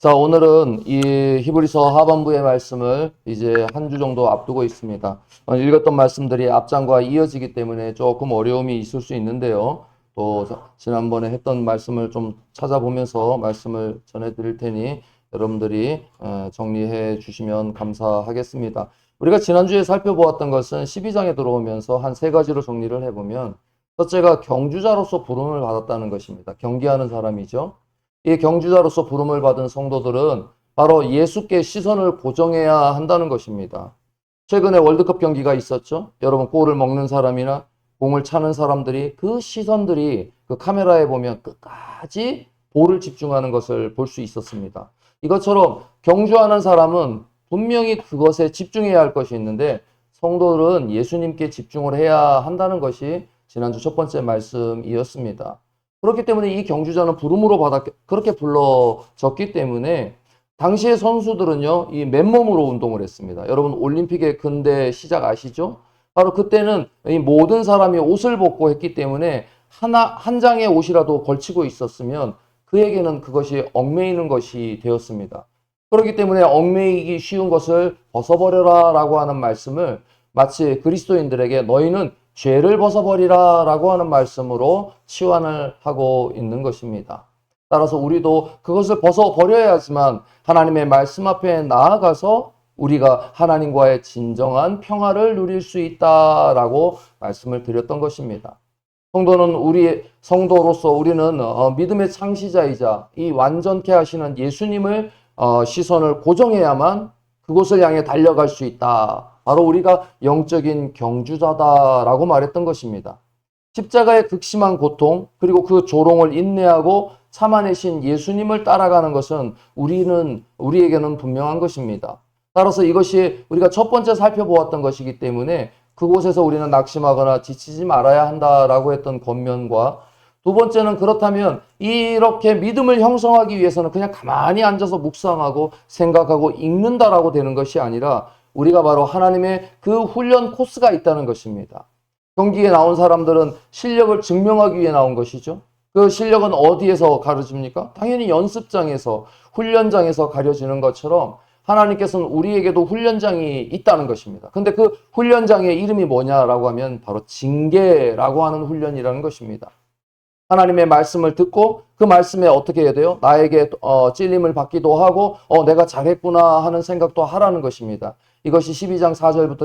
자, 오늘은 이 히브리서 하반부의 말씀을 이제 한 주 정도 앞두고 있습니다. 읽었던 말씀들이 앞장과 이어지기 때문에 조금 어려움이 있을 수 있는데요. 또 지난번에 했던 말씀을 좀 찾아보면서 말씀을 전해드릴 테니 여러분들이 정리해 주시면 감사하겠습니다. 우리가 지난주에 살펴보았던 것은 12장에 들어오면서 한 세 가지로 정리를 해보면, 첫째가 경주자로서 부름을 받았다는 것입니다. 경기하는 사람이죠. 이 경주자로서 부름을 받은 성도들은 바로 예수께 시선을 고정해야 한다는 것입니다. 최근에 월드컵 경기가 있었죠. 여러분, 골을 먹는 사람이나 공을 차는 사람들이 그 시선들이 그 카메라에 보면 끝까지 볼을 집중하는 것을 볼 수 있었습니다. 이것처럼 경주하는 사람은 분명히 그것에 집중해야 할 것이 있는데, 성도들은 예수님께 집중을 해야 한다는 것이 지난주 첫 번째 말씀이었습니다. 그렇기 때문에 이 경주자는 부름으로 받아 그렇게 불러졌기 때문에 당시의 선수들은요, 이 맨몸으로 운동을 했습니다. 여러분, 올림픽의 근대 시작 아시죠? 바로 그때는 이 모든 사람이 옷을 벗고 했기 때문에 한 장의 옷이라도 걸치고 있었으면 그에게는 그것이 얽매이는 것이 되었습니다. 그렇기 때문에 얽매이기 쉬운 것을 벗어버려라 라고 하는 말씀을 마치 그리스도인들에게 너희는 죄를 벗어버리라 라고 하는 말씀으로 치환을 하고 있는 것입니다. 따라서 우리도 그것을 벗어버려야지만 하나님의 말씀 앞에 나아가서 우리가 하나님과의 진정한 평화를 누릴 수 있다라고 말씀을 드렸던 것입니다. 성도로서 우리는 믿음의 창시자이자 이 완전케 하시는 예수님을 시선을 고정해야만 그곳을 향해 달려갈 수 있다. 바로 우리가 영적인 경주자다라고 말했던 것입니다. 십자가의 극심한 고통, 그리고 그 조롱을 인내하고 참아내신 예수님을 따라가는 것은 우리에게는 분명한 것입니다. 따라서 이것이 우리가 첫 번째 살펴보았던 것이기 때문에 그곳에서 우리는 낙심하거나 지치지 말아야 한다라고 했던 권면과, 두 번째는 그렇다면 이렇게 믿음을 형성하기 위해서는 그냥 가만히 앉아서 묵상하고 생각하고 읽는다라고 되는 것이 아니라 우리가 바로 하나님의 그 훈련 코스가 있다는 것입니다. 경기에 나온 사람들은 실력을 증명하기 위해 나온 것이죠. 그 실력은 어디에서 가려집니까? 당연히 연습장에서, 훈련장에서 가려지는 것처럼 하나님께서는 우리에게도 훈련장이 있다는 것입니다. 근데 그 훈련장의 이름이 뭐냐라고 하면 바로 징계라고 하는 훈련이라는 것입니다. 하나님의 말씀을 듣고 그 말씀에 어떻게 해야 돼요? 나에게 찔림을 받기도 하고 내가 잘했구나 하는 생각도 하라는 것입니다. 이것이 12장 4절부터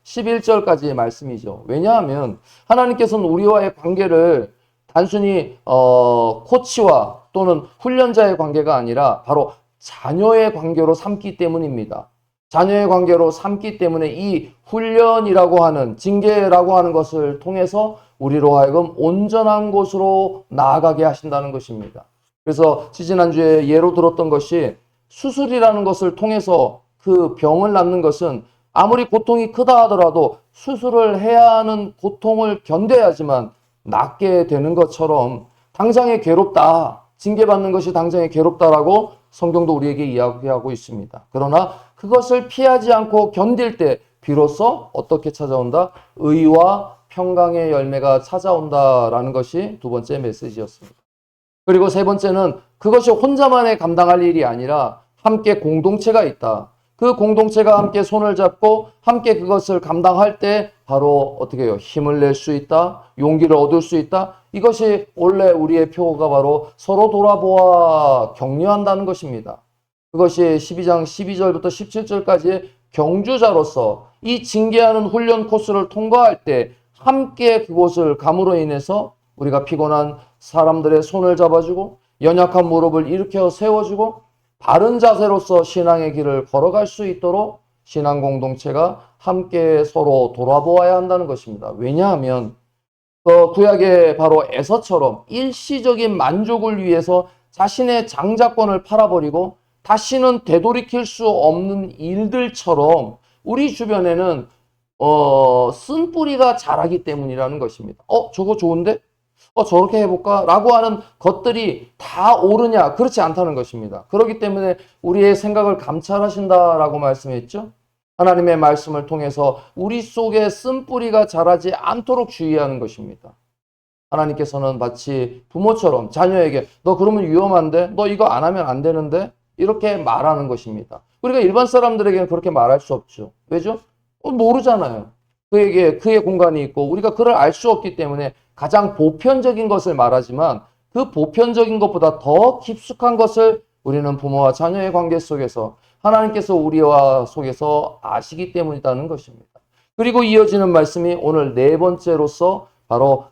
11절까지의 말씀이죠. 왜냐하면 하나님께서는 우리와의 관계를 단순히 코치와 또는 훈련자의 관계가 아니라 바로 자녀의 관계로 삼기 때문입니다. 자녀의 관계로 삼기 때문에 이 훈련이라고 하는, 징계라고 하는 것을 통해서 우리로 하여금 온전한 곳으로 나아가게 하신다는 것입니다. 그래서 지지난주에 예로 들었던 것이, 수술이라는 것을 통해서 그 병을 낫는 것은 아무리 고통이 크다 하더라도 수술을 해야 하는 고통을 견뎌야지만 낫게 되는 것처럼 당장에 괴롭다, 징계받는 것이 당장에 괴롭다라고 성경도 우리에게 이야기하고 있습니다. 그러나 그것을 피하지 않고 견딜 때 비로소 어떻게 찾아온다? 의와 평강의 열매가 찾아온다라는 것이 두 번째 메시지였습니다. 그리고 세 번째는 그것이 혼자만의 감당할 일이 아니라 함께 공동체가 있다. 그 공동체가 함께 손을 잡고 함께 그것을 감당할 때 바로 어떻게 해요? 힘을 낼 수 있다. 용기를 얻을 수 있다. 이것이 원래 우리의 표어가 바로 서로 돌아보아 격려한다는 것입니다. 그것이 12장 12절부터 17절까지의 경주자로서 이 징계하는 훈련 코스를 통과할 때 함께 그곳을 감으로 인해서 우리가 피곤한 사람들의 손을 잡아주고 연약한 무릎을 일으켜 세워주고 바른 자세로서 신앙의 길을 걸어갈 수 있도록 신앙 공동체가 함께 서로 돌아보아야 한다는 것입니다. 왜냐하면 구약의 바로 에서처럼 일시적인 만족을 위해서 자신의 장자권을 팔아버리고 다시는 되돌이킬 수 없는 일들처럼 우리 주변에는 쓴뿌리가 자라기 때문이라는 것입니다. 저거 좋은데? 저렇게 해볼까? 라고 하는 것들이 다 옳으냐? 그렇지 않다는 것입니다. 그렇기 때문에 우리의 생각을 감찰하신다라고 말씀했죠. 하나님의 말씀을 통해서 우리 속에 쓴뿌리가 자라지 않도록 주의하는 것입니다. 하나님께서는 마치 부모처럼 자녀에게 너 그러면 위험한데? 너 이거 안 하면 안 되는데? 이렇게 말하는 것입니다. 우리가 일반 사람들에게는 그렇게 말할 수 없죠. 왜죠? 모르잖아요. 그에게 그의 공간이 있고 우리가 그를 알 수 없기 때문에 가장 보편적인 것을 말하지만 그 보편적인 것보다 더 깊숙한 것을 우리는 부모와 자녀의 관계 속에서 하나님께서 우리와 속에서 아시기 때문이라는 것입니다. 그리고 이어지는 말씀이 오늘 네 번째로서 바로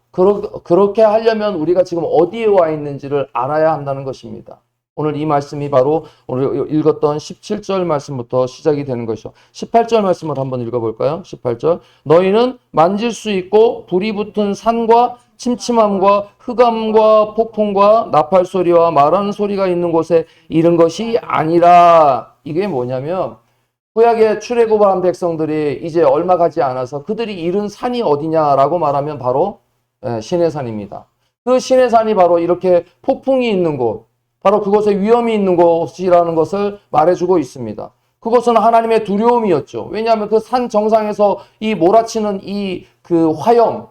그렇게 하려면 우리가 지금 어디에 와 있는지를 알아야 한다는 것입니다. 오늘 이 말씀이 바로 오늘 읽었던 17절 말씀부터 시작이 되는 것이죠. 18절 말씀을 한번 읽어볼까요? 18절. 너희는 만질 수 있고 불이 붙은 산과 침침함과 흑암과 폭풍과 나팔 소리와 말하는 소리가 있는 곳에 이른 것이 아니라. 이게 뭐냐면 구약의 출애굽한 백성들이 이제 얼마 가지 않아서 그들이 이른 산이 어디냐라고 말하면 바로 시내산입니다. 그 시내산이 바로 이렇게 폭풍이 있는 곳, 바로 그곳에 위험이 있는 곳이라는 것을 말해주고 있습니다. 그것은 하나님의 두려움이었죠. 왜냐하면 그 산 정상에서 이 몰아치는 이 그 화염,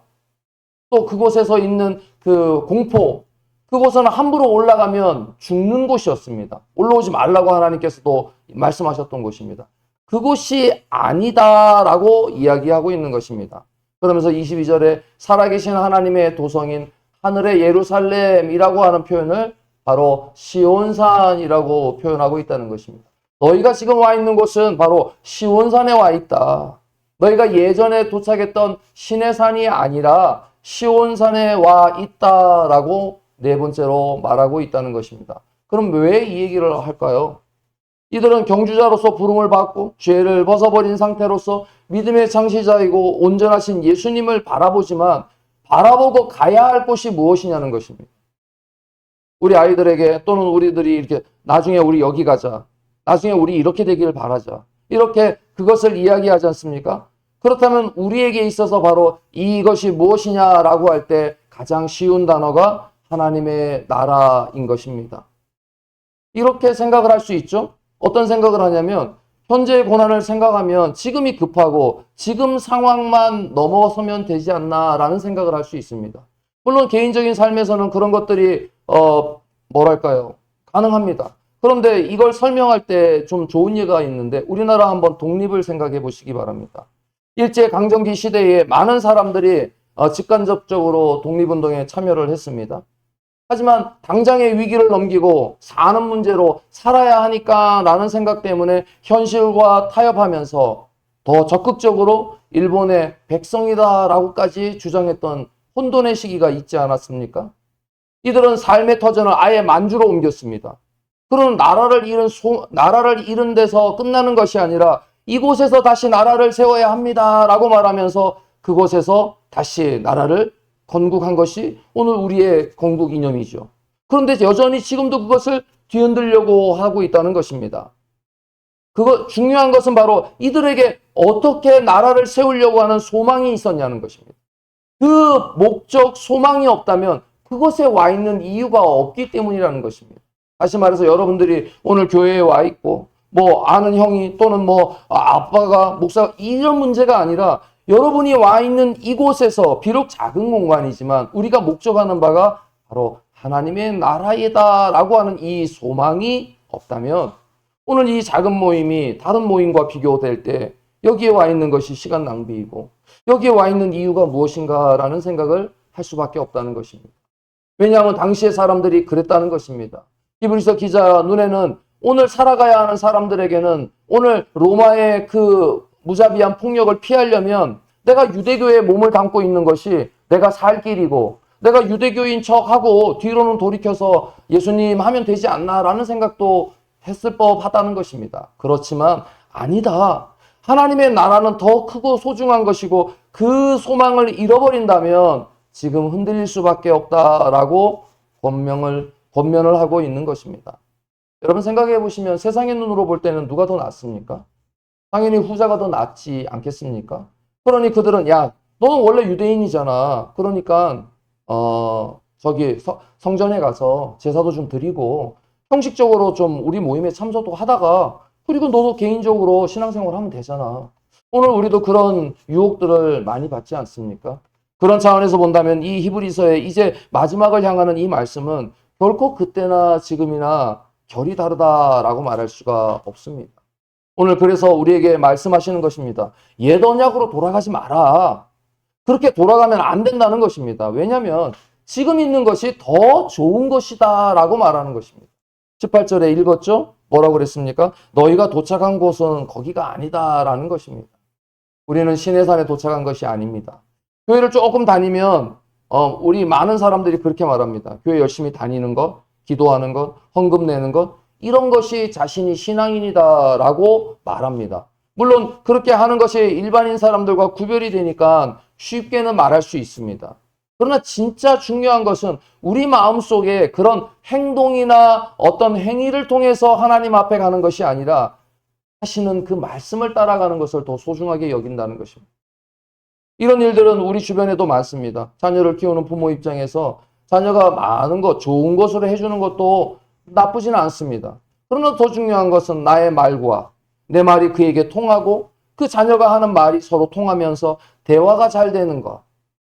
또 그곳에서 있는 그 공포, 그곳은 함부로 올라가면 죽는 곳이었습니다. 올라오지 말라고 하나님께서도 말씀하셨던 곳입니다. 그곳이 아니다라고 이야기하고 있는 것입니다. 그러면서 22절에 살아계신 하나님의 도성인 하늘의 예루살렘이라고 하는 표현을 바로 시온산이라고 표현하고 있다는 것입니다. 너희가 지금 와 있는 곳은 바로 시온산에 와 있다. 너희가 예전에 도착했던 시내산이 아니라 시온산에 와 있다라고 네 번째로 말하고 있다는 것입니다. 그럼 왜 이 얘기를 할까요? 이들은 경주자로서 부름을 받고 죄를 벗어버린 상태로서 믿음의 창시자이고 온전하신 예수님을 바라보지만 바라보고 가야 할 곳이 무엇이냐는 것입니다. 우리 아이들에게 또는 우리들이 이렇게 나중에 우리 여기 가자. 나중에 우리 이렇게 되기를 바라자. 이렇게 그것을 이야기하지 않습니까? 그렇다면 우리에게 있어서 바로 이것이 무엇이냐라고 할 때 가장 쉬운 단어가 하나님의 나라인 것입니다. 이렇게 생각을 할 수 있죠? 어떤 생각을 하냐면 현재의 고난을 생각하면 지금이 급하고 지금 상황만 넘어서면 되지 않나라는 생각을 할 수 있습니다. 물론 개인적인 삶에서는 그런 것들이 뭐랄까요? 가능합니다. 그런데 이걸 설명할 때 좀 좋은 예가 있는데 우리나라 한번 독립을 생각해 보시기 바랍니다. 일제강점기 시대에 많은 사람들이 직간접적으로 독립운동에 참여를 했습니다. 하지만 당장의 위기를 넘기고 사는 문제로 살아야 하니까 라는 생각 때문에 현실과 타협하면서 더 적극적으로 일본의 백성이다라고까지 주장했던 혼돈의 시기가 있지 않았습니까? 이들은 삶의 터전을 아예 만주로 옮겼습니다. 그런 나라를 잃은 데서 끝나는 것이 아니라 이곳에서 다시 나라를 세워야 합니다라고 말하면서 그곳에서 다시 나라를 건국한 것이 오늘 우리의 건국 이념이죠. 그런데 여전히 지금도 그것을 뒤흔들려고 하고 있다는 것입니다. 중요한 것은 바로 이들에게 어떻게 나라를 세우려고 하는 소망이 있었냐는 것입니다. 그 목적, 소망이 없다면 그곳에 와 있는 이유가 없기 때문이라는 것입니다. 다시 말해서 여러분들이 오늘 교회에 와 있고 뭐 아는 형이 또는 뭐 아빠가 목사가 이런 문제가 아니라 여러분이 와 있는 이곳에서 비록 작은 공간이지만 우리가 목적하는 바가 바로 하나님의 나라이다라고 하는 이 소망이 없다면 오늘 이 작은 모임이 다른 모임과 비교될 때 여기에 와 있는 것이 시간 낭비이고 여기에 와 있는 이유가 무엇인가라는 생각을 할 수밖에 없다는 것입니다. 왜냐하면 당시의 사람들이 그랬다는 것입니다. 히브리서 기자 눈에는 오늘 살아가야 하는 사람들에게는 오늘 로마의 그 무자비한 폭력을 피하려면 내가 유대교에 몸을 담고 있는 것이 내가 살 길이고 내가 유대교인 척하고 뒤로는 돌이켜서 예수님 하면 되지 않나라는 생각도 했을 법하다는 것입니다. 그렇지만 아니다. 하나님의 나라는 더 크고 소중한 것이고 그 소망을 잃어버린다면 지금 흔들릴 수밖에 없다라고 권면을 하고 있는 것입니다. 여러분 생각해 보시면 세상의 눈으로 볼 때는 누가 더 낫습니까? 당연히 후자가 더 낫지 않겠습니까? 그러니 그들은 야, 너는 원래 유대인이잖아. 그러니까 저기 성전에 가서 제사도 좀 드리고 형식적으로 좀 우리 모임에 참석도 하다가 그리고 너도 개인적으로 신앙생활 하면 되잖아. 오늘 우리도 그런 유혹들을 많이 받지 않습니까? 그런 차원에서 본다면 이 히브리서의 이제 마지막을 향하는 이 말씀은 결코 그때나 지금이나 결이 다르다라고 말할 수가 없습니다. 오늘 그래서 우리에게 말씀하시는 것입니다. 옛 언약으로 돌아가지 마라. 그렇게 돌아가면 안 된다는 것입니다. 왜냐하면 지금 있는 것이 더 좋은 것이다 라고 말하는 것입니다. 18절에 읽었죠? 뭐라고 그랬습니까? 너희가 도착한 곳은 거기가 아니다 라는 것입니다. 우리는 시내산에 도착한 것이 아닙니다. 교회를 조금 다니면 우리 많은 사람들이 그렇게 말합니다. 교회 열심히 다니는 것, 기도하는 것, 헌금 내는 것, 이런 것이 자신이 신앙인이다 라고 말합니다. 물론 그렇게 하는 것이 일반인 사람들과 구별이 되니까 쉽게는 말할 수 있습니다. 그러나 진짜 중요한 것은 우리 마음속에 그런 행동이나 어떤 행위를 통해서 하나님 앞에 가는 것이 아니라 하시는 그 말씀을 따라가는 것을 더 소중하게 여긴다는 것입니다. 이런 일들은 우리 주변에도 많습니다. 자녀를 키우는 부모 입장에서 자녀가 많은 것, 좋은 것으로 해주는 것도 나쁘지는 않습니다. 그러나 더 중요한 것은 나의 말과 내 말이 그에게 통하고 그 자녀가 하는 말이 서로 통하면서 대화가 잘 되는 것.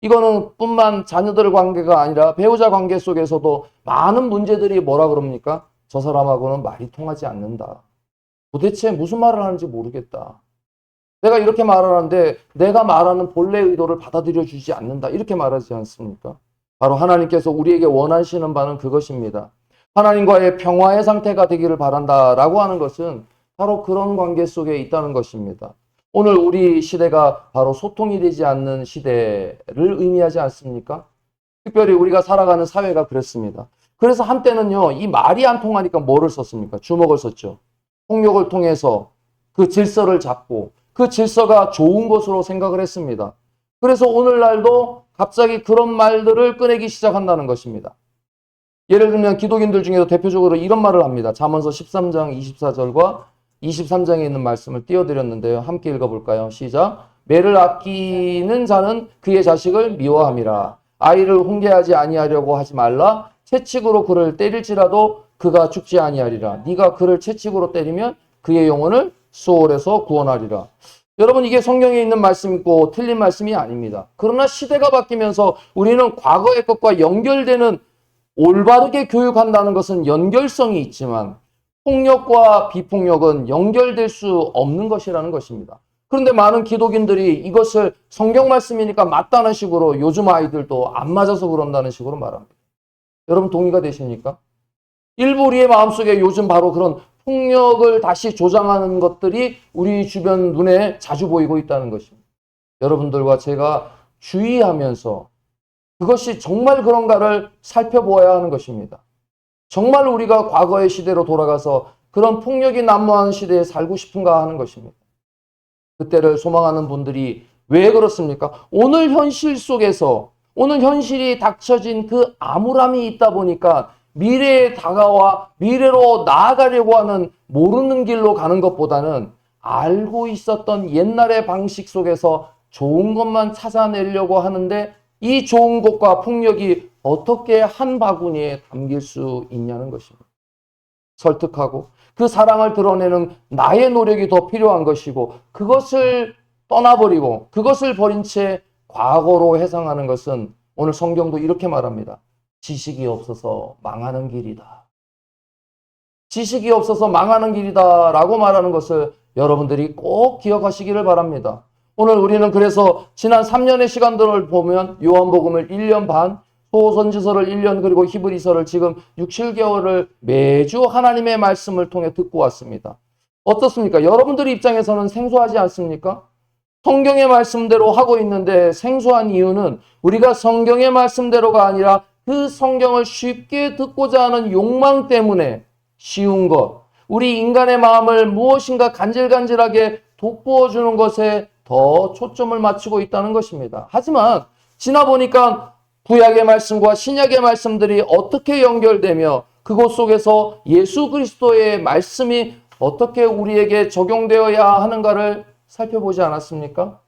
이거는 뿐만 자녀들 관계가 아니라 배우자 관계 속에서도 많은 문제들이 뭐라 그럽니까? 저 사람하고는 말이 통하지 않는다. 도대체 무슨 말을 하는지 모르겠다. 내가 이렇게 말하는데 내가 말하는 본래 의도를 받아들여 주지 않는다. 이렇게 말하지 않습니까? 바로 하나님께서 우리에게 원하시는 바는 그것입니다. 하나님과의 평화의 상태가 되기를 바란다라고 하는 것은 바로 그런 관계 속에 있다는 것입니다. 오늘 우리 시대가 바로 소통이 되지 않는 시대를 의미하지 않습니까? 특별히 우리가 살아가는 사회가 그렇습니다. 그래서 한때는요, 이 말이 안 통하니까 뭐를 썼습니까? 주먹을 썼죠. 폭력을 통해서 그 질서를 잡고 그 질서가 좋은 것으로 생각을 했습니다. 그래서 오늘날도 갑자기 그런 말들을 꺼내기 시작한다는 것입니다. 예를 들면 기독인들 중에도 대표적으로 이런 말을 합니다. 잠언서 13장 24절과 23장에 있는 말씀을 띄워드렸는데요. 함께 읽어볼까요? 시작. 매를 아끼는 자는 그의 자식을 미워함이라. 아이를 훈계하지 아니하려고 하지 말라. 채찍으로 그를 때릴지라도 그가 죽지 아니하리라. 네가 그를 채찍으로 때리면 그의 영혼을 수월에서 구원하리라. 여러분, 이게 성경에 있는 말씀이고 틀린 말씀이 아닙니다. 그러나 시대가 바뀌면서 우리는 과거의 것과 연결되는, 올바르게 교육한다는 것은 연결성이 있지만 폭력과 비폭력은 연결될 수 없는 것이라는 것입니다. 그런데 많은 기독인들이 이것을 성경 말씀이니까 맞다는 식으로, 요즘 아이들도 안 맞아서 그런다는 식으로 말합니다. 여러분 동의가 되십니까? 일부 우리의 마음속에 요즘 바로 그런 폭력을 다시 조장하는 것들이 우리 주변 눈에 자주 보이고 있다는 것입니다. 여러분들과 제가 주의하면서 그것이 정말 그런가를 살펴보아야 하는 것입니다. 정말 우리가 과거의 시대로 돌아가서 그런 폭력이 난무하는 시대에 살고 싶은가 하는 것입니다. 그때를 소망하는 분들이 왜 그렇습니까? 오늘 현실 속에서, 오늘 현실이 닥쳐진 그 암울함이 있다 보니까 미래에 다가와 미래로 나아가려고 하는 모르는 길로 가는 것보다는 알고 있었던 옛날의 방식 속에서 좋은 것만 찾아내려고 하는데, 이 좋은 것과 폭력이 어떻게 한 바구니에 담길 수 있냐는 것입니다. 설득하고 그 사랑을 드러내는 나의 노력이 더 필요한 것이고, 그것을 떠나버리고 그것을 버린 채 과거로 회상하는 것은 오늘 성경도 이렇게 말합니다. 지식이 없어서 망하는 길이다. 지식이 없어서 망하는 길이다 라고 말하는 것을 여러분들이 꼭 기억하시기를 바랍니다. 오늘 우리는 그래서 지난 3년의 시간들을 보면 요한복음을 1년 반, 소선지서를 1년, 그리고 히브리서를 지금 6, 7개월을 매주 하나님의 말씀을 통해 듣고 왔습니다. 어떻습니까? 여러분들 입장에서는 생소하지 않습니까? 성경의 말씀대로 하고 있는데 생소한 이유는 우리가 성경의 말씀대로가 아니라 그 성경을 쉽게 듣고자 하는 욕망 때문에 쉬운 것, 우리 인간의 마음을 무엇인가 간질간질하게 돋구어주는 것에 더 초점을 맞추고 있다는 것입니다. 하지만 지나보니까 구약의 말씀과 신약의 말씀들이 어떻게 연결되며 그곳 속에서 예수 그리스도의 말씀이 어떻게 우리에게 적용되어야 하는가를 살펴보지 않았습니까?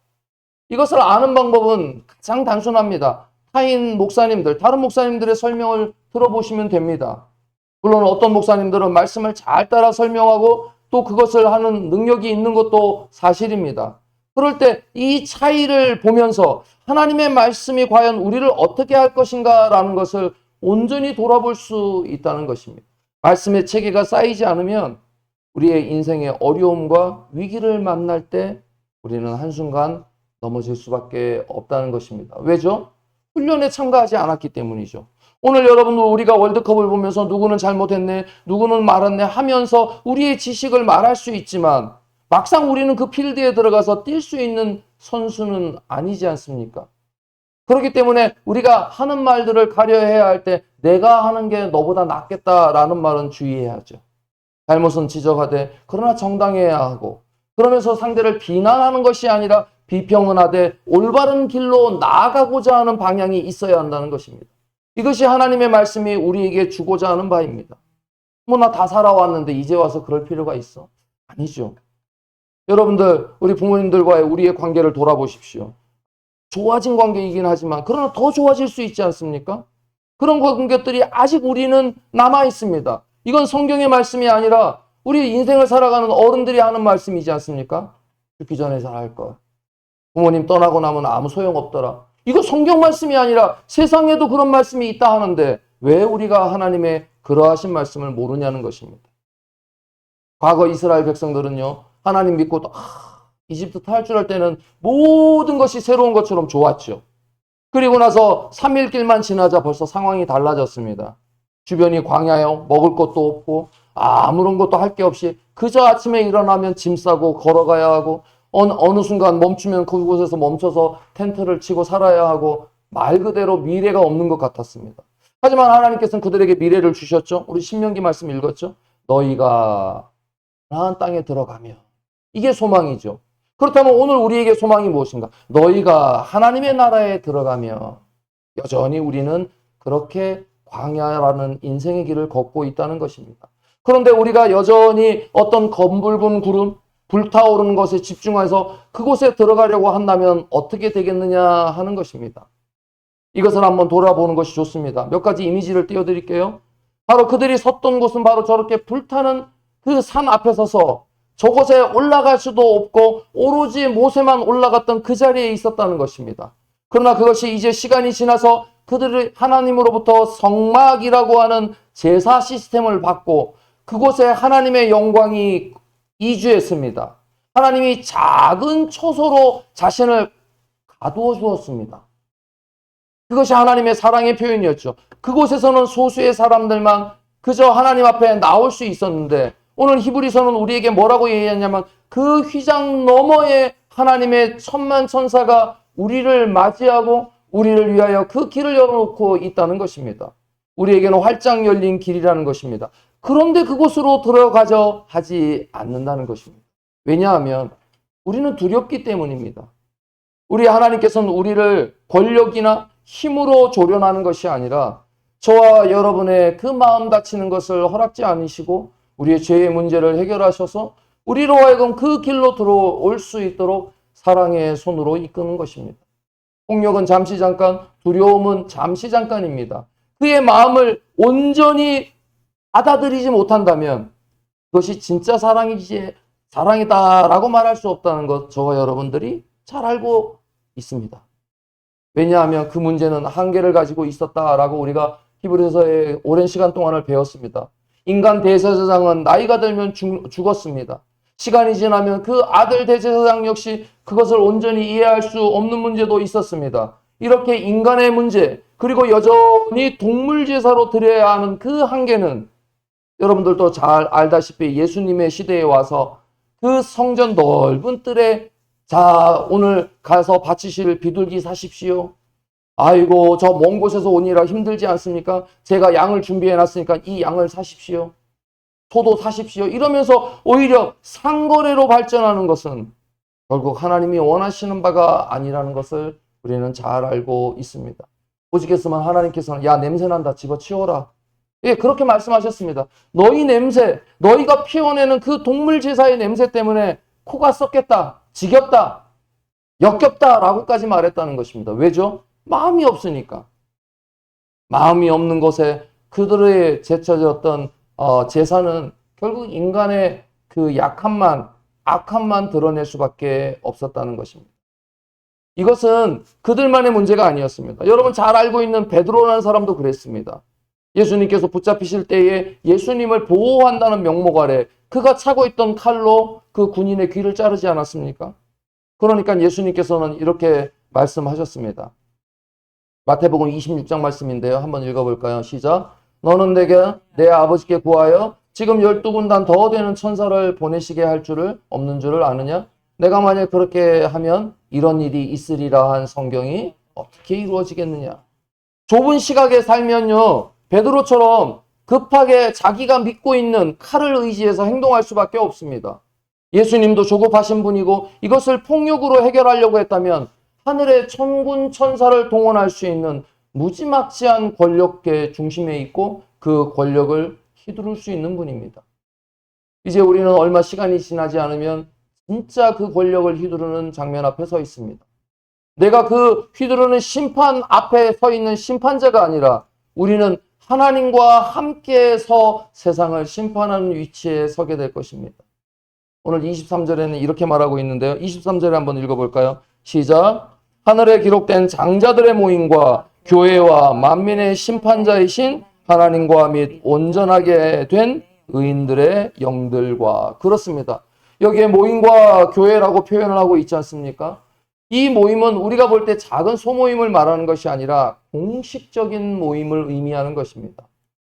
이것을 아는 방법은 가장 단순합니다. 타인 목사님들, 다른 목사님들의 설명을 들어보시면 됩니다. 물론 어떤 목사님들은 말씀을 잘 따라 설명하고 또 그것을 하는 능력이 있는 것도 사실입니다. 그럴 때 이 차이를 보면서 하나님의 말씀이 과연 우리를 어떻게 할 것인가 라는 것을 온전히 돌아볼 수 있다는 것입니다. 말씀의 체계가 쌓이지 않으면 우리의 인생의 어려움과 위기를 만날 때 우리는 한순간 넘어질 수밖에 없다는 것입니다. 왜죠? 훈련에 참가하지 않았기 때문이죠. 오늘 여러분 우리가 월드컵을 보면서 누구는 잘못했네, 누구는 말았네 하면서 우리의 지식을 말할 수 있지만 막상 우리는 그 필드에 들어가서 뛸 수 있는 선수는 아니지 않습니까? 그렇기 때문에 우리가 하는 말들을 가려해야 할 때 내가 하는 게 너보다 낫겠다라는 말은 주의해야죠. 잘못은 지적하되 그러나 정당해야 하고 그러면서 상대를 비난하는 것이 아니라 비평은 하되 올바른 길로 나아가고자 하는 방향이 있어야 한다는 것입니다. 이것이 하나님의 말씀이 우리에게 주고자 하는 바입니다. 뭐 나 다 살아왔는데 이제 와서 그럴 필요가 있어? 아니죠. 여러분들 우리 부모님들과의 우리의 관계를 돌아보십시오. 좋아진 관계이긴 하지만 그러나 더 좋아질 수 있지 않습니까? 그런 관계들이 아직 우리는 남아 있습니다. 이건 성경의 말씀이 아니라 우리 인생을 살아가는 어른들이 하는 말씀이지 않습니까? 죽기 전에 잘할 것. 부모님 떠나고 나면 아무 소용없더라. 이거 성경 말씀이 아니라 세상에도 그런 말씀이 있다 하는데 왜 우리가 하나님의 그러하신 말씀을 모르냐는 것입니다. 과거 이스라엘 백성들은요. 하나님 믿고 이집트 탈출할 때는 모든 것이 새로운 것처럼 좋았죠. 그리고 나서 3일 길만 지나자 벌써 상황이 달라졌습니다. 주변이 광야요. 먹을 것도 없고 아무런 것도 할 게 없이 그저 아침에 일어나면 짐 싸고 걸어가야 하고 어느 순간 멈추면 그곳에서 멈춰서 텐트를 치고 살아야 하고 말 그대로 미래가 없는 것 같았습니다. 하지만 하나님께서는 그들에게 미래를 주셨죠. 우리 신명기 말씀 읽었죠. 너희가 가나안 땅에 들어가면 이게 소망이죠. 그렇다면 오늘 우리에게 소망이 무엇인가? 너희가 하나님의 나라에 들어가면 여전히 우리는 그렇게 광야라는 인생의 길을 걷고 있다는 것입니다. 그런데 우리가 여전히 어떤 검붉은 구름, 불타오르는 것에 집중해서 그곳에 들어가려고 한다면 어떻게 되겠느냐 하는 것입니다. 이것을 한번 돌아보는 것이 좋습니다. 몇 가지 이미지를 띄워드릴게요. 바로 그들이 섰던 곳은 바로 저렇게 불타는 그 산 앞에 서서 저곳에 올라갈 수도 없고 오로지 모세만 올라갔던 그 자리에 있었다는 것입니다. 그러나 그것이 이제 시간이 지나서 그들이 하나님으로부터 성막이라고 하는 제사 시스템을 받고 그곳에 하나님의 영광이 이주했습니다. 하나님이 작은 초소로 자신을 가두어 주었습니다. 그것이 하나님의 사랑의 표현이었죠. 그곳에서는 소수의 사람들만 그저 하나님 앞에 나올 수 있었는데 오늘 히브리서는 우리에게 뭐라고 얘기하냐면 그 휘장 너머에 하나님의 천만 천사가 우리를 맞이하고 우리를 위하여 그 길을 열어놓고 있다는 것입니다. 우리에게는 활짝 열린 길이라는 것입니다. 그런데 그곳으로 들어가려 하지 않는다는 것입니다. 왜냐하면 우리는 두렵기 때문입니다. 우리 하나님께서는 우리를 권력이나 힘으로 조련하는 것이 아니라 저와 여러분의 그 마음 다치는 것을 허락지 않으시고 우리의 죄의 문제를 해결하셔서 우리로 하여금 그 길로 들어올 수 있도록 사랑의 손으로 이끄는 것입니다. 폭력은 잠시 잠깐, 두려움은 잠시 잠깐입니다. 그의 마음을 온전히 받아들이지 못한다면 그것이 진짜 사랑이다라고 말할 수 없다는 것 저와 여러분들이 잘 알고 있습니다. 왜냐하면 그 문제는 한계를 가지고 있었다라고 우리가 히브리서의 오랜 시간 동안을 배웠습니다. 인간 대제사장은 나이가 들면 죽었습니다. 시간이 지나면 그 아들 대제사장 역시 그것을 온전히 이해할 수 없는 문제도 있었습니다. 이렇게 인간의 문제 그리고 여전히 동물 제사로 드려야 하는 그 한계는 여러분들도 잘 알다시피 예수님의 시대에 와서 그 성전 넓은 뜰에 자 오늘 가서 바치실 비둘기 사십시오. 아이고 저 먼 곳에서 오니라 힘들지 않습니까? 제가 양을 준비해 놨으니까 이 양을 사십시오. 소도 사십시오. 이러면서 오히려 상거래로 발전하는 것은 결국 하나님이 원하시는 바가 아니라는 것을 우리는 잘 알고 있습니다. 오직했으면 하나님께서는 야 냄새난다 집어치워라. 예, 그렇게 말씀하셨습니다. 너희 냄새, 너희가 피워내는 그 동물 제사의 냄새 때문에 코가 썩겠다, 지겹다, 역겹다라고까지 말했다는 것입니다. 왜죠? 마음이 없으니까. 마음이 없는 곳에 그들의 제쳐졌던 제사는 결국 인간의 그 약함만, 악함만 드러낼 수밖에 없었다는 것입니다. 이것은 그들만의 문제가 아니었습니다. 여러분 잘 알고 있는 베드로라는 사람도 그랬습니다. 예수님께서 붙잡히실 때에 예수님을 보호한다는 명목 아래 그가 차고 있던 칼로 그 군인의 귀를 자르지 않았습니까? 그러니까 예수님께서는 이렇게 말씀하셨습니다. 마태복음 26장 말씀인데요. 한번 읽어볼까요? 시작. 너는 내게 내 아버지께 구하여 지금 12군단 더 되는 천사를 보내시게 할 줄을 없는 줄을 아느냐? 내가 만약 그렇게 하면 이런 일이 있으리라 한 성경이 어떻게 이루어지겠느냐? 좁은 시각에 살면요, 베드로처럼 급하게 자기가 믿고 있는 칼을 의지해서 행동할 수밖에 없습니다. 예수님도 조급하신 분이고 이것을 폭력으로 해결하려고 했다면 하늘의 천군 천사를 동원할 수 있는 무지막지한 권력계 중심에 있고 그 권력을 휘두를 수 있는 분입니다. 이제 우리는 얼마 시간이 지나지 않으면 진짜 그 권력을 휘두르는 장면 앞에 서 있습니다. 내가 그 휘두르는 심판 앞에 서 있는 심판자가 아니라 우리는 하나님과 함께서 세상을 심판하는 위치에 서게 될 것입니다. 오늘 23절에는 이렇게 말하고 있는데요. 23절에 한번 읽어볼까요? 시작. 하늘에 기록된 장자들의 모임과 교회와 만민의 심판자이신 하나님과 및 온전하게 된 의인들의 영들과. 그렇습니다. 여기에 모임과 교회라고 표현을 하고 있지 않습니까? 이 모임은 우리가 볼 때 작은 소모임을 말하는 것이 아니라 공식적인 모임을 의미하는 것입니다.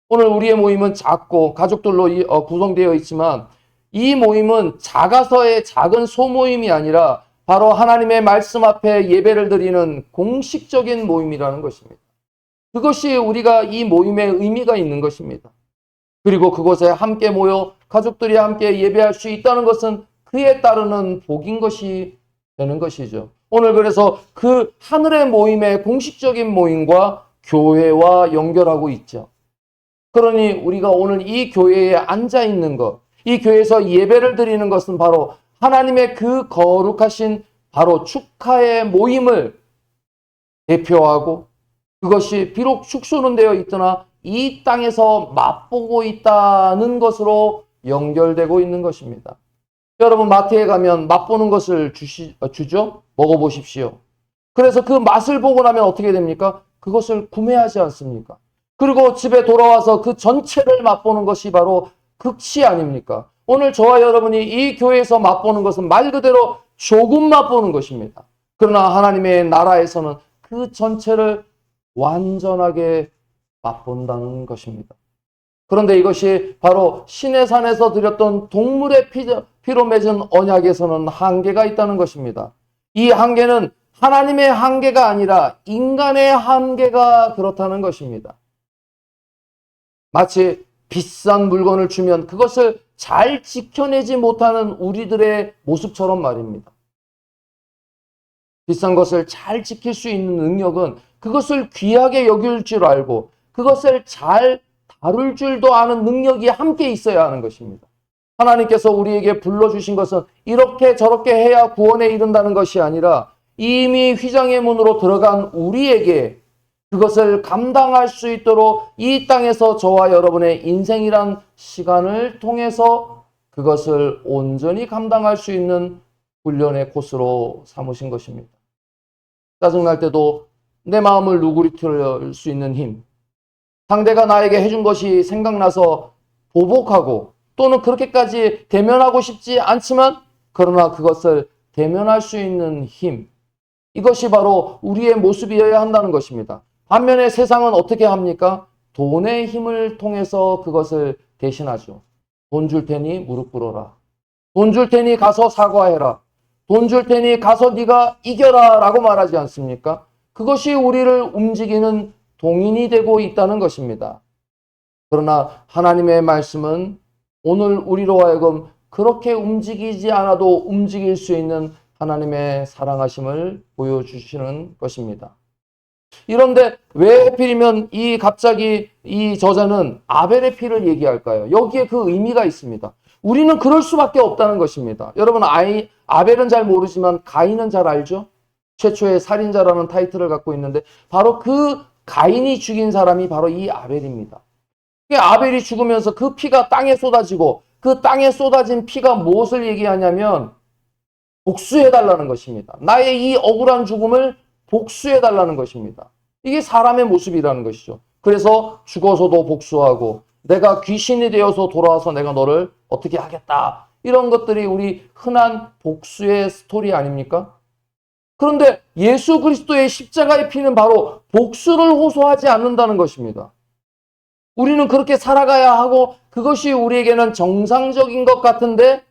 오늘 우리의 모임은 작고 가족들로 구성되어 있지만 이 모임은 작아서의 작은 소모임이 아니라 바로 하나님의 말씀 앞에 예배를 드리는 공식적인 모임이라는 것입니다. 그것이 우리가 이 모임에 의미가 있는 것입니다. 그리고 그곳에 함께 모여 가족들이 함께 예배할 수 있다는 것은 그에 따르는 복인 것이 되는 것이죠. 오늘 그래서 그 하늘의 모임의 공식적인 모임과 교회와 연결하고 있죠. 그러니 우리가 오늘 이 교회에 앉아 있는 것, 이 교회에서 예배를 드리는 것은 바로 하나님의 그 거룩하신 바로 축하의 모임을 대표하고 그것이 비록 축소는 되어 있더나 이 땅에서 맛보고 있다는 것으로 연결되고 있는 것입니다. 여러분 마트에 가면 맛보는 것을 주죠? 먹어보십시오. 그래서 그 맛을 보고 나면 어떻게 됩니까? 그것을 구매하지 않습니까? 그리고 집에 돌아와서 그 전체를 맛보는 것이 바로 극치 아닙니까? 오늘 저와 여러분이 이 교회에서 맛보는 것은 말 그대로 조금 맛보는 것입니다. 그러나 하나님의 나라에서는 그 전체를 완전하게 맛본다는 것입니다. 그런데 이것이 바로 시내산에서 드렸던 동물의 피로 맺은 언약에서는 한계가 있다는 것입니다. 이 한계는 하나님의 한계가 아니라 인간의 한계가 그렇다는 것입니다. 마치 비싼 물건을 주면 그것을 잘 지켜내지 못하는 우리들의 모습처럼 말입니다. 비싼 것을 잘 지킬 수 있는 능력은 그것을 귀하게 여길 줄 알고 그것을 잘 다룰 줄도 아는 능력이 함께 있어야 하는 것입니다. 하나님께서 우리에게 불러주신 것은 이렇게 저렇게 해야 구원에 이른다는 것이 아니라 이미 휘장의 문으로 들어간 우리에게 그것을 감당할 수 있도록 이 땅에서 저와 여러분의 인생이란 시간을 통해서 그것을 온전히 감당할 수 있는 훈련의 코스로 삼으신 것입니다. 짜증날 때도 내 마음을 누구리틀 수 있는 힘, 상대가 나에게 해준 것이 생각나서 보복하고 또는 그렇게까지 대면하고 싶지 않지만 그러나 그것을 대면할 수 있는 힘, 이것이 바로 우리의 모습이어야 한다는 것입니다. 반면에 세상은 어떻게 합니까? 돈의 힘을 통해서 그것을 대신하죠. 돈 줄 테니 무릎 꿇어라. 돈 줄 테니 가서 사과해라. 돈 줄 테니 가서 네가 이겨라 라고 말하지 않습니까? 그것이 우리를 움직이는 동인이 되고 있다는 것입니다. 그러나 하나님의 말씀은 오늘 우리로 하여금 그렇게 움직이지 않아도 움직일 수 있는 하나님의 사랑하심을 보여주시는 것입니다. 이런데 왜 하필이면 갑자기 이 저자는 아벨의 피를 얘기할까요? 여기에 그 의미가 있습니다. 우리는 그럴 수밖에 없다는 것입니다. 여러분 아벨은 잘 모르지만 가인은 잘 알죠? 최초의 살인자라는 타이틀을 갖고 있는데 바로 그 가인이 죽인 사람이 바로 이 아벨입니다. 아벨이 죽으면서 그 피가 땅에 쏟아지고 그 땅에 쏟아진 피가 무엇을 얘기하냐면 복수해달라는 것입니다. 나의 이 억울한 죽음을 복수해달라는 것입니다. 이게 사람의 모습이라는 것이죠. 그래서 죽어서도 복수하고 내가 귀신이 되어서 돌아와서 내가 너를 어떻게 하겠다. 이런 것들이 우리 흔한 복수의 스토리 아닙니까? 그런데 예수 그리스도의 십자가의 피는 바로 복수를 호소하지 않는다는 것입니다. 우리는 그렇게 살아가야 하고 그것이 우리에게는 정상적인 것 같은데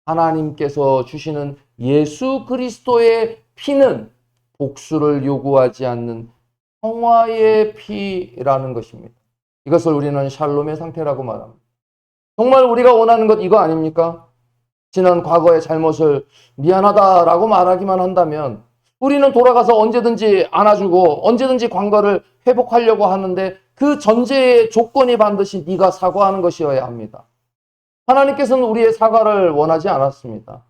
하나님께서 주시는 예수 그리스도의 피는 복수를 요구하지 않는 평화의 피라는 것입니다. 이것을 우리는 샬롬의 상태라고 말합니다. 정말 우리가 원하는 것 이거 아닙니까? 지난 과거의 잘못을 미안하다라고 말하기만 한다면 우리는 돌아가서 언제든지 안아주고 언제든지 관계를 회복하려고 하는데 그 전제의 조건이 반드시 네가 사과하는 것이어야 합니다. 하나님께서는 우리의 사과를 원하지 않았습니다.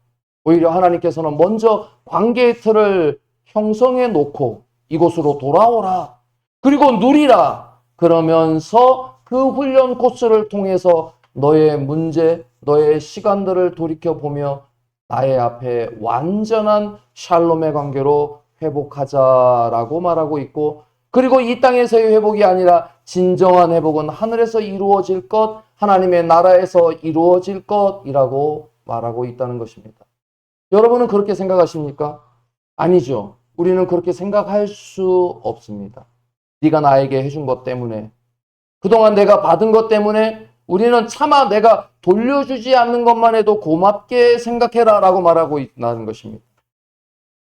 오히려 하나님께서는 먼저 관계의 틀을 형성해 놓고 이곳으로 돌아오라. 그리고 누리라. 그러면서 그 훈련 코스를 통해서 너의 문제, 너의 시간들을 돌이켜보며 나의 앞에 완전한 샬롬의 관계로 회복하자라고 말하고 있고 그리고 이 땅에서의 회복이 아니라 진정한 회복은 하늘에서 이루어질 것, 하나님의 나라에서 이루어질 것이라고 말하고 있다는 것입니다. 여러분은 그렇게 생각하십니까? 아니죠. 우리는 그렇게 생각할 수 없습니다. 네가 나에게 해준 것 때문에, 그동안 내가 받은 것 때문에 우리는 차마 내가 돌려주지 않는 것만 해도 고맙게 생각해라 라고 말하고 있다는 것입니다.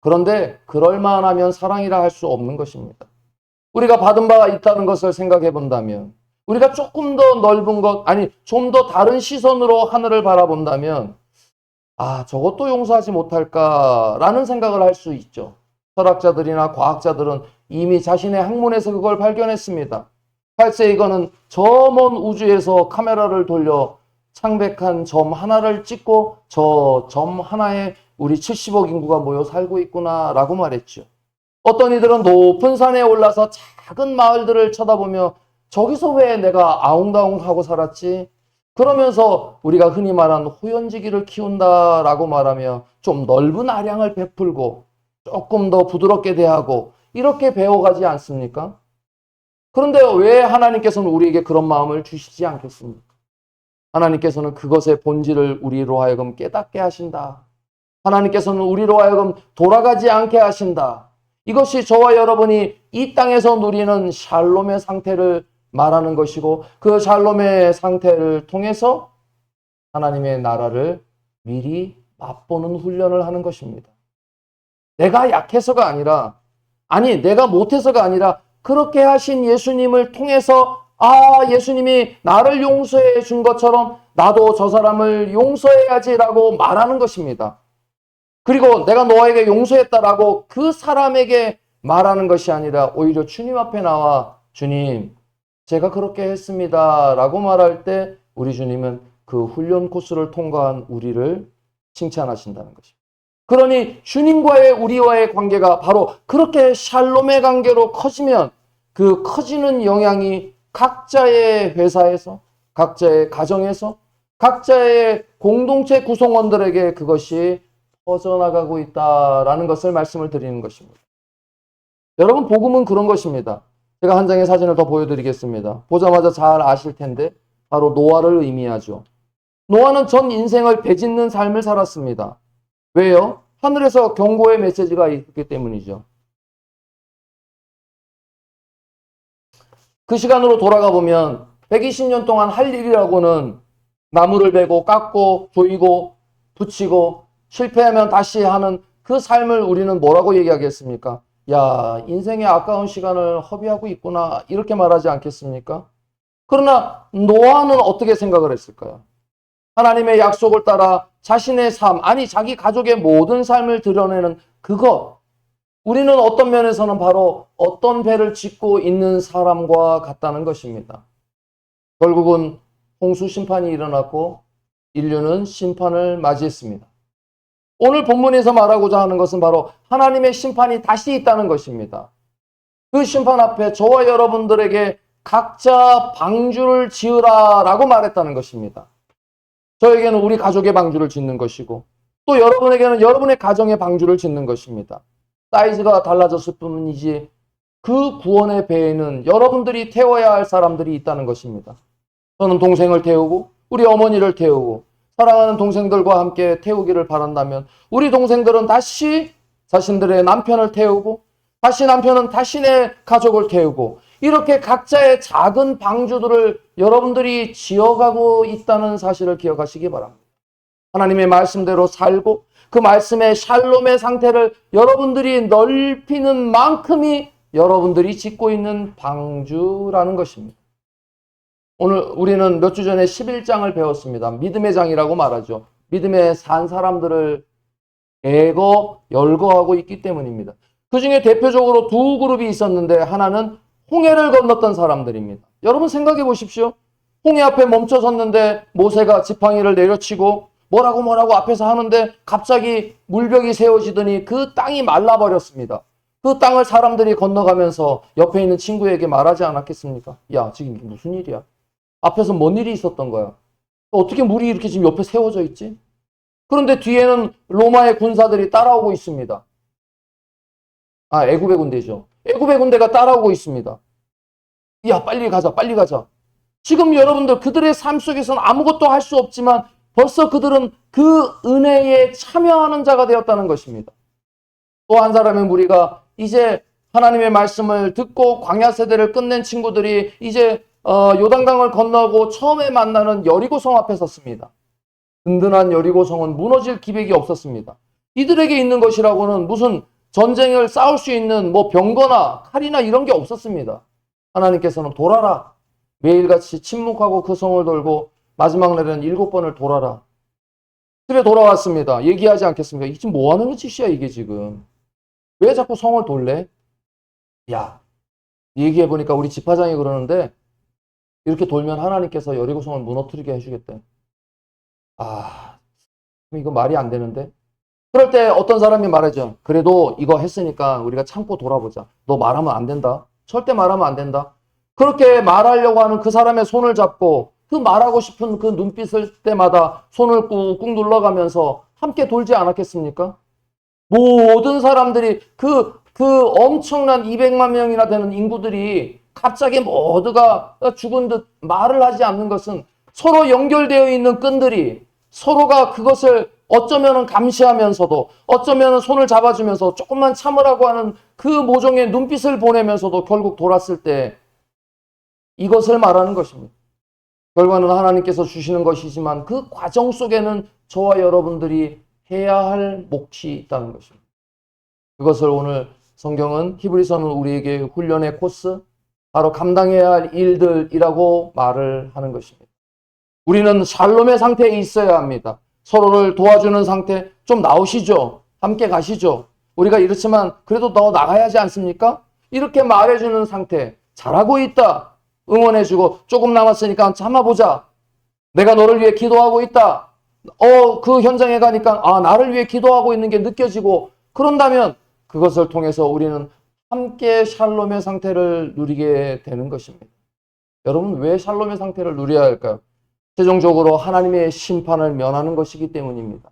그런데 그럴만 하면 사랑이라 할 수 없는 것입니다. 우리가 받은 바가 있다는 것을 생각해 본다면 우리가 조금 더 넓은 것, 아니 좀 더 다른 시선으로 하늘을 바라본다면 저것도 용서하지 못할까라는 생각을 할 수 있죠. 철학자들이나 과학자들은 이미 자신의 학문에서 그걸 발견했습니다. 8세기거는 저 먼 우주에서 카메라를 돌려 창백한 점 하나를 찍고 저 점 하나에 우리 70억 인구가 모여 살고 있구나 라고 말했죠. 어떤 이들은 높은 산에 올라서 작은 마을들을 쳐다보며 저기서 왜 내가 아웅다웅하고 살았지? 그러면서 우리가 흔히 말하는 호연지기를 키운다라고 말하며 좀 넓은 아량을 베풀고 조금 더 부드럽게 대하고 이렇게 배워가지 않습니까? 그런데 왜 하나님께서는 우리에게 그런 마음을 주시지 않겠습니까? 하나님께서는 그것의 본질을 우리로 하여금 깨닫게 하신다. 하나님께서는 우리로 하여금 돌아가지 않게 하신다. 이것이 저와 여러분이 이 땅에서 누리는 샬롬의 상태를 말하는 것이고 그 샬롬의 상태를 통해서 하나님의 나라를 미리 맛보는 훈련을 하는 것입니다. 내가 약해서가 아니라 내가 못해서가 아니라 그렇게 하신 예수님을 통해서 예수님이 나를 용서해 준 것처럼 나도 저 사람을 용서해야지라고 말하는 것입니다. 그리고 내가 너에게 용서했다라고 그 사람에게 말하는 것이 아니라 오히려 주님 앞에 나와 주님 제가 그렇게 했습니다 라고 말할 때 우리 주님은 그 훈련 코스를 통과한 우리를 칭찬하신다는 것입니다. 그러니 주님과의 우리와의 관계가 바로 그렇게 샬롬의 관계로 커지면 그 커지는 영향이 각자의 회사에서, 각자의 가정에서, 각자의 공동체 구성원들에게 그것이 퍼져나가고 있다라는 것을 말씀을 드리는 것입니다. 여러분, 복음은 그런 것입니다. 제가 한 장의 사진을 더 보여드리겠습니다. 보자마자 잘 아실 텐데 바로 노아를 의미하죠. 노아는 전 인생을 배짓는 삶을 살았습니다. 왜요? 하늘에서 경고의 메시지가 있기 때문이죠. 그 시간으로 돌아가 보면 120년 동안 할 일이라고는 나무를 베고 깎고 조이고 붙이고 실패하면 다시 하는 그 삶을 우리는 뭐라고 얘기하겠습니까? 야, 인생의 아까운 시간을 허비하고 있구나 이렇게 말하지 않겠습니까? 그러나 노아는 어떻게 생각을 했을까요? 하나님의 약속을 따라 자신의 삶, 자기 가족의 모든 삶을 드러내는 그것. 우리는 어떤 면에서는 바로 어떤 배를 짓고 있는 사람과 같다는 것입니다. 결국은 홍수 심판이 일어났고 인류는 심판을 맞이했습니다. 오늘 본문에서 말하고자 하는 것은 바로 하나님의 심판이 다시 있다는 것입니다. 그 심판 앞에 저와 여러분들에게 각자 방주를 지으라 라고 말했다는 것입니다. 저에게는 우리 가족의 방주를 짓는 것이고 또 여러분에게는 여러분의 가정의 방주를 짓는 것입니다. 사이즈가 달라졌을 뿐이지 그 구원의 배에는 여러분들이 태워야 할 사람들이 있다는 것입니다. 저는 동생을 태우고 우리 어머니를 태우고 사랑하는 동생들과 함께 태우기를 바란다면 우리 동생들은 다시 자신들의 남편을 태우고 다시 남편은 자신의 가족을 태우고 이렇게 각자의 작은 방주들을 여러분들이 지어가고 있다는 사실을 기억하시기 바랍니다. 하나님의 말씀대로 살고 그 말씀의 샬롬의 상태를 여러분들이 넓히는 만큼이 여러분들이 짓고 있는 방주라는 것입니다. 오늘 우리는 몇 주 전에 11장을 배웠습니다. 믿음의 장이라고 말하죠. 믿음에 산 사람들을 열거하고 있기 때문입니다. 그 중에 대표적으로 두 그룹이 있었는데 하나는 홍해를 건넜던 사람들입니다. 여러분 생각해 보십시오. 홍해 앞에 멈춰 섰는데 모세가 지팡이를 내려치고 뭐라고 앞에서 하는데 갑자기 물벽이 세워지더니 그 땅이 말라버렸습니다. 그 땅을 사람들이 건너가면서 옆에 있는 친구에게 말하지 않았겠습니까? 야, 지금 이게 무슨 일이야? 앞에서 뭔 일이 있었던 거야? 어떻게 물이 이렇게 지금 옆에 세워져 있지? 그런데 뒤에는 로마의 군사들이 따라오고 있습니다. 애굽의 군대죠. 애굽의 군대가 따라오고 있습니다. 야, 빨리 가자, 빨리 가자. 지금 여러분들 그들의 삶 속에서는 아무것도 할 수 없지만 벌써 그들은 그 은혜에 참여하는 자가 되었다는 것입니다. 또 한 사람의 무리가 이제 하나님의 말씀을 듣고 광야 세대를 끝낸 친구들이 이제 요단강을 건너고 처음에 만나는 여리고성 앞에 섰습니다. 든든한 여리고성은 무너질 기백이 없었습니다. 이들에게 있는 것이라고는 무슨 전쟁을 싸울 수 있는 뭐 병거나 칼이나 이런 게 없었습니다. 하나님께서는 돌아라. 매일같이 침묵하고 그 성을 돌고 마지막 날에는 7번을 돌아라. 집에 돌아왔습니다. 얘기하지 않겠습니까? 이게 지금 뭐 하는 짓이야 이게 지금. 왜 자꾸 성을 돌래? 야, 얘기해보니까 우리 집화장이 그러는데 이렇게 돌면 하나님께서 여리고성을 무너뜨리게 해주겠대. 이거 말이 안 되는데? 그럴 때 어떤 사람이 말하죠. 그래도 이거 했으니까 우리가 참고 돌아보자. 너 말하면 안 된다. 절대 말하면 안 된다. 그렇게 말하려고 하는 그 사람의 손을 잡고 그 말하고 싶은 그 눈빛을 때마다 손을 꾹꾹 눌러가면서 함께 돌지 않았겠습니까? 모든 사람들이 그 엄청난 200만 명이나 되는 인구들이 갑자기 모두가 죽은 듯 말을 하지 않는 것은 서로 연결되어 있는 끈들이 서로가 그것을 어쩌면은 감시하면서도 어쩌면은 손을 잡아주면서 조금만 참으라고 하는 그 모종의 눈빛을 보내면서도 결국 돌았을 때 이것을 말하는 것입니다. 결과는 하나님께서 주시는 것이지만 그 과정 속에는 저와 여러분들이 해야 할 몫이 있다는 것입니다. 그것을 오늘 성경은 히브리서는 우리에게 훈련의 코스, 바로 감당해야 할 일들이라고 말을 하는 것입니다. 우리는 샬롬의 상태에 있어야 합니다. 서로를 도와주는 상태, 좀 나오시죠. 함께 가시죠. 우리가 이렇지만 그래도 너 나가야 하지 않습니까? 이렇게 말해주는 상태, 잘하고 있다. 응원해주고 조금 남았으니까 참아보자. 내가 너를 위해 기도하고 있다. 그 현장에 가니까 나를 위해 기도하고 있는 게 느껴지고 그런다면 그것을 통해서 우리는 함께 샬롬의 상태를 누리게 되는 것입니다. 여러분 왜 샬롬의 상태를 누려야 할까요? 최종적으로 하나님의 심판을 면하는 것이기 때문입니다.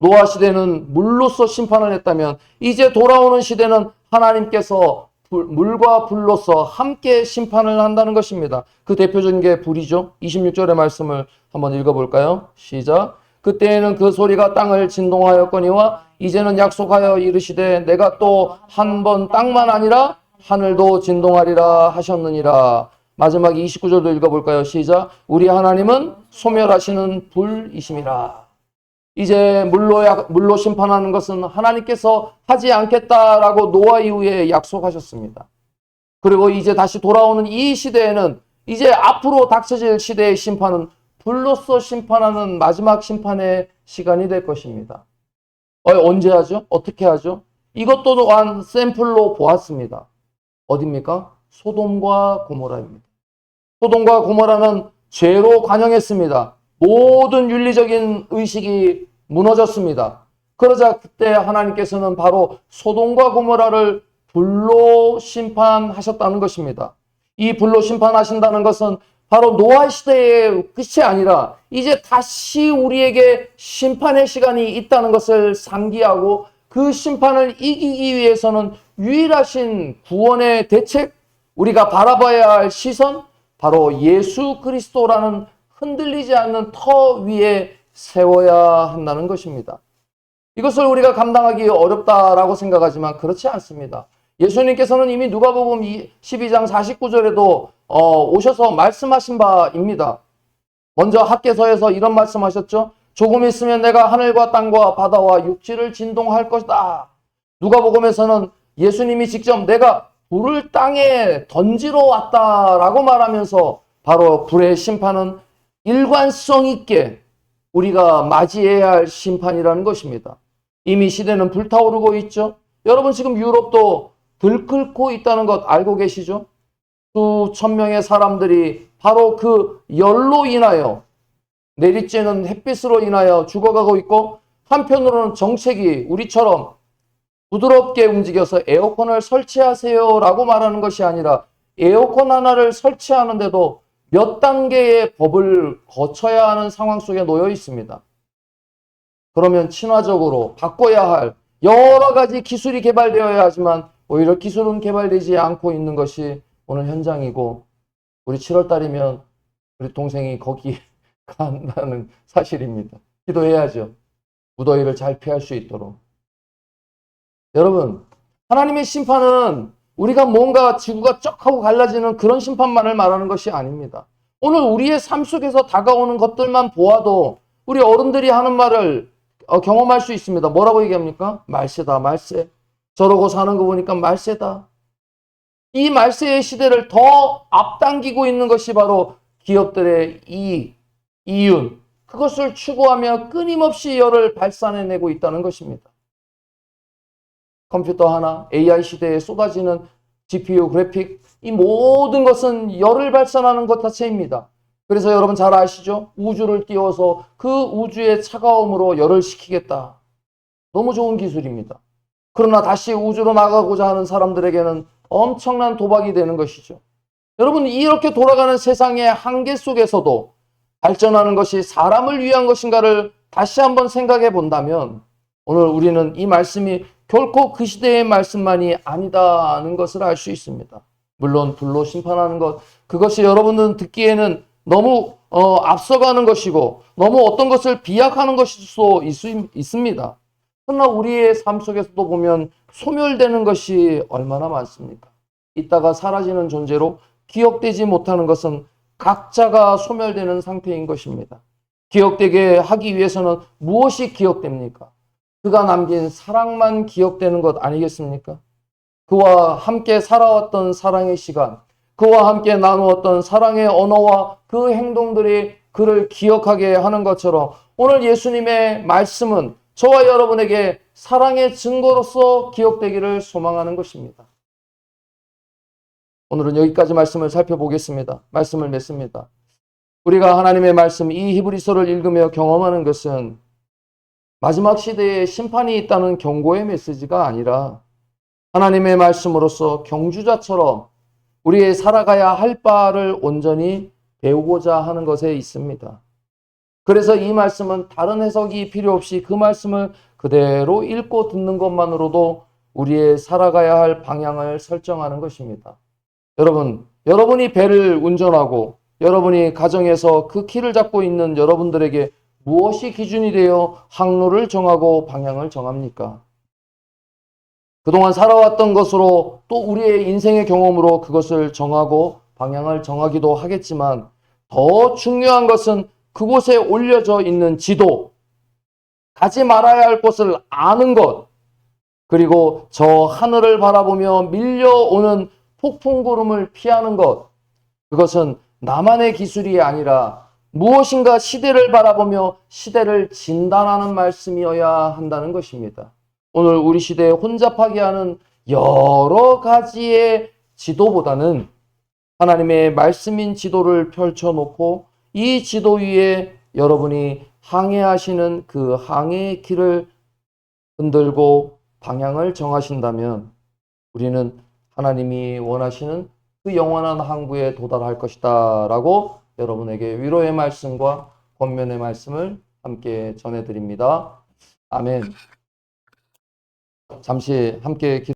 노아 시대는 물로서 심판을 했다면 이제 돌아오는 시대는 하나님께서 물과 불로서 함께 심판을 한다는 것입니다. 그 대표적인 게 불이죠. 26절의 말씀을 한번 읽어볼까요? 시작. 그때에는 그 소리가 땅을 진동하였거니와 이제는 약속하여 이르시되 내가 또 한 번 땅만 아니라 하늘도 진동하리라 하셨느니라. 마지막 29절도 읽어볼까요? 시작. 우리 하나님은 소멸하시는 불이심이라. 이제 물로 심판하는 것은 하나님께서 하지 않겠다라고 노아 이후에 약속하셨습니다. 그리고 이제 다시 돌아오는 이 시대에는 이제 앞으로 닥쳐질 시대의 심판은 불로서 심판하는 마지막 심판의 시간이 될 것입니다. 언제 하죠? 어떻게 하죠? 이것도 또한 샘플로 보았습니다. 어디입니까? 소돔과 고모라입니다. 소돔과 고모라는 죄로 관영했습니다. 모든 윤리적인 의식이 무너졌습니다. 그러자 그때 하나님께서는 바로 소돔과 고모라를 불로 심판하셨다는 것입니다. 이 불로 심판하신다는 것은 바로 노아 시대의 끝이 아니라 이제 다시 우리에게 심판의 시간이 있다는 것을 상기하고 그 심판을 이기기 위해서는 유일하신 구원의 대책, 우리가 바라봐야 할 시선, 바로 예수 그리스도라는 흔들리지 않는 터 위에 세워야 한다는 것입니다. 이것을 우리가 감당하기 어렵다라고 생각하지만 그렇지 않습니다. 예수님께서는 이미 누가복음 12장 49절에도 오셔서 말씀하신 바입니다. 먼저 학개서에서 이런 말씀하셨죠. 조금 있으면 내가 하늘과 땅과 바다와 육지를 진동할 것이다. 누가복음에서는 예수님이 직접 내가 불을 땅에 던지러 왔다라고 말하면서 바로 불의 심판은 일관성 있게 우리가 맞이해야 할 심판이라는 것입니다. 이미 시대는 불타오르고 있죠. 여러분 지금 유럽도 들끓고 있다는 것 알고 계시죠? 수천 명의 사람들이 바로 그 열로 인하여 내리쬐는 햇빛으로 인하여 죽어가고 있고, 한편으로는 정책이 우리처럼 부드럽게 움직여서 에어컨을 설치하세요 라고 말하는 것이 아니라 에어컨 하나를 설치하는데도 몇 단계의 법을 거쳐야 하는 상황 속에 놓여 있습니다. 그러면 친화적으로 바꿔야 할 여러 가지 기술이 개발되어야 하지만 오히려 기술은 개발되지 않고 있는 것이 오늘 현장이고, 우리 7월 달이면 우리 동생이 거기 간다는 사실입니다. 기도해야죠. 무더위를 잘 피할 수 있도록. 여러분, 하나님의 심판은 우리가 뭔가 지구가 쩍 하고 갈라지는 그런 심판만을 말하는 것이 아닙니다. 오늘 우리의 삶 속에서 다가오는 것들만 보아도 우리 어른들이 하는 말을 경험할 수 있습니다. 뭐라고 얘기합니까? 말세다, 말세. 저러고 사는 거 보니까 말세다. 이 말세의 시대를 더 앞당기고 있는 것이 바로 기업들의 이윤, 그것을 추구하며 끊임없이 열을 발산해내고 있다는 것입니다. 컴퓨터 하나, AI 시대에 쏟아지는 GPU, 그래픽, 이 모든 것은 열을 발산하는 것 자체입니다. 그래서 여러분 잘 아시죠? 우주를 띄워서 그 우주의 차가움으로 열을 식히겠다. 너무 좋은 기술입니다. 그러나 다시 우주로 나가고자 하는 사람들에게는 엄청난 도박이 되는 것이죠. 여러분, 이렇게 돌아가는 세상의 한계 속에서도 발전하는 것이 사람을 위한 것인가를 다시 한번 생각해 본다면 오늘 우리는 이 말씀이 결코 그 시대의 말씀만이 아니다는 것을 알 수 있습니다. 물론 불로 심판하는 것, 그것이 여러분들은 듣기에는 너무 앞서가는 것이고 너무 어떤 것을 비약하는 것일 수 있습니다. 그러나 우리의 삶 속에서도 보면 소멸되는 것이 얼마나 많습니까? 이따가 사라지는 존재로 기억되지 못하는 것은 각자가 소멸되는 상태인 것입니다. 기억되게 하기 위해서는 무엇이 기억됩니까? 그가 남긴 사랑만 기억되는 것 아니겠습니까? 그와 함께 살아왔던 사랑의 시간, 그와 함께 나누었던 사랑의 언어와 그 행동들이 그를 기억하게 하는 것처럼 오늘 예수님의 말씀은 저와 여러분에게 사랑의 증거로서 기억되기를 소망하는 것입니다. 오늘은 여기까지 말씀을 살펴보겠습니다. 말씀을 맺습니다. 우리가 하나님의 말씀, 이 히브리서를 읽으며 경험하는 것은 마지막 시대에 심판이 있다는 경고의 메시지가 아니라 하나님의 말씀으로서 경주자처럼 우리의 살아가야 할 바를 온전히 배우고자 하는 것에 있습니다. 그래서 이 말씀은 다른 해석이 필요 없이 그 말씀을 그대로 읽고 듣는 것만으로도 우리의 살아가야 할 방향을 설정하는 것입니다. 여러분, 여러분이 배를 운전하고 여러분이 가정에서 그 키를 잡고 있는 여러분들에게 무엇이 기준이 되어 항로를 정하고 방향을 정합니까? 그동안 살아왔던 것으로 또 우리의 인생의 경험으로 그것을 정하고 방향을 정하기도 하겠지만 더 중요한 것은 그곳에 올려져 있는 지도, 가지 말아야 할 곳을 아는 것, 그리고 저 하늘을 바라보며 밀려오는 폭풍구름을 피하는 것, 그것은 나만의 기술이 아니라 무엇인가 시대를 바라보며 시대를 진단하는 말씀이어야 한다는 것입니다. 오늘 우리 시대에 혼잡하게 하는 여러 가지의 지도보다는 하나님의 말씀인 지도를 펼쳐놓고 이 지도 위에 여러분이 항해하시는 그 항해의 길을 흔들고 방향을 정하신다면 우리는 하나님이 원하시는 그 영원한 항구에 도달할 것이다 라고 여러분에게 위로의 말씀과 권면의 말씀을 함께 전해드립니다. 아멘. 잠시 함께